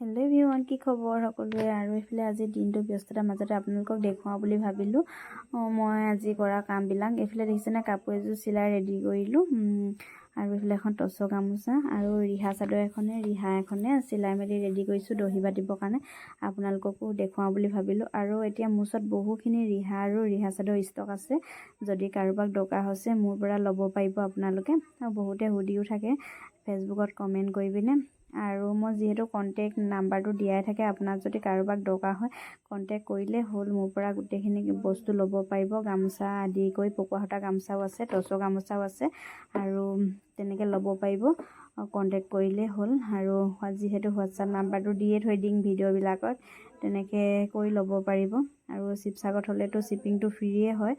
Hello' everyone, কি খবৰ সকলোৰে। আৰু এইফালে আজি দিনটো ব্যস্ততাৰ মাজতে আপোনালোকক দেখুৱাওঁ বুলি ভাবিলোঁ। মই আজি কৰা কামবিলাক এইফালে দেখিছেনে, কাপোৰ এযোৰ চিলাই ৰেডি কৰিলোঁ। আৰু এইফালে এখন টচৰ গামোচা আৰু ৰিহা চাদৰ ৰিহা এখনে চিলাই মেলি ৰেডি কৰিছোঁ দহি বাতিবৰ কাৰণে। আপোনালোককো দেখুৱাওঁ বুলি ভাবিলোঁ। আৰু এতিয়া মোৰ ওচৰত বহুখিনি ৰিহা আৰু ৰিহা চাদৰ ষ্টক আছে। যদি কাৰোবাক দৰকাৰ হৈছে মোৰ পৰা ল'ব পাৰিব আপোনালোকে। আৰু বহুতে সুধিও থাকে ফেচবুকত কমেণ্ট কৰি পিনে। আৰু মই যিহেতু কণ্টেক্ট নাম্বাৰটো দিয়াই থাকে, আপোনাক যদি কাৰোবাক দৰকাৰ হয় কণ্টেক্ট কৰিলে হ'ল। মোৰ পৰা গোটেইখিনি বস্তু ল'ব পাৰিব। গামোচা আদি কৰি পকোৱা সূতা গামোচাও আছে, টচৰ গামোচাও আছে। আৰু তেনেকৈ ল'ব পাৰিব, কণ্টেক্ট কৰিলেই হ'ল। আৰু যিহেতু হোৱাটছআপ নাম্বাৰটো দিয়ে থৈ দিম ভিডিঅ'বিলাকত, তেনেকৈ কৰি ল'ব পাৰিব। আৰু শিৱসাগৰত হ'লেতো শ্বিপিংটো ফ্ৰীয়ে হয়।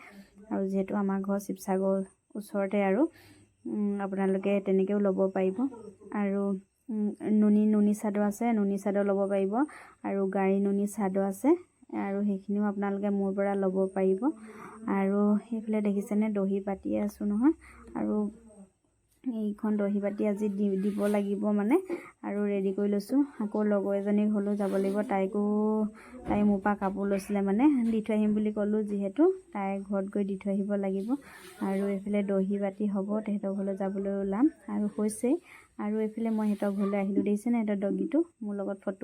আৰু যিহেতু আমাৰ ঘৰ শিৱসাগৰ ওচৰতে, আৰু আপোনালোকে তেনেকৈও ল'ব পাৰিব। আৰু নুনি চাদৰ আছে, নুনি চাদৰ ল'ব পাৰিব। আৰু গাড়ী নুনি চাদৰ আছে, আৰু সেইখিনিও আপোনালোকে মোৰ পৰা ল'ব পাৰিব। আৰু সেইফালে দেখিছেনে দহি বাতিয়ে আছোঁ নহয়। আৰু এইখন দহি বাতি আজি দিব লাগিব মানে, আৰু ৰেডি কৰি লৈছোঁ। আকৌ লগৰ এজনীক হ'লেও যাব লাগিব, তাই মোৰ পৰা কাপোৰ লৈছিলে মানে, দি থৈ আহিম বুলি ক'লোঁ যিহেতু, তাই ঘৰত গৈ দি থৈ আহিব লাগিব। আৰু এইফালে দহি বাতি হ'ব, তেহেঁতৰ ঘৰলৈ যাবলৈ ওলাম আৰু হৈছেই। আৰু এইফালে মই সিহঁতৰ ঘৰলৈ আহিলোঁ, দেখিছেনে সিহঁতৰ ডগীটো মোৰ লগত ফটো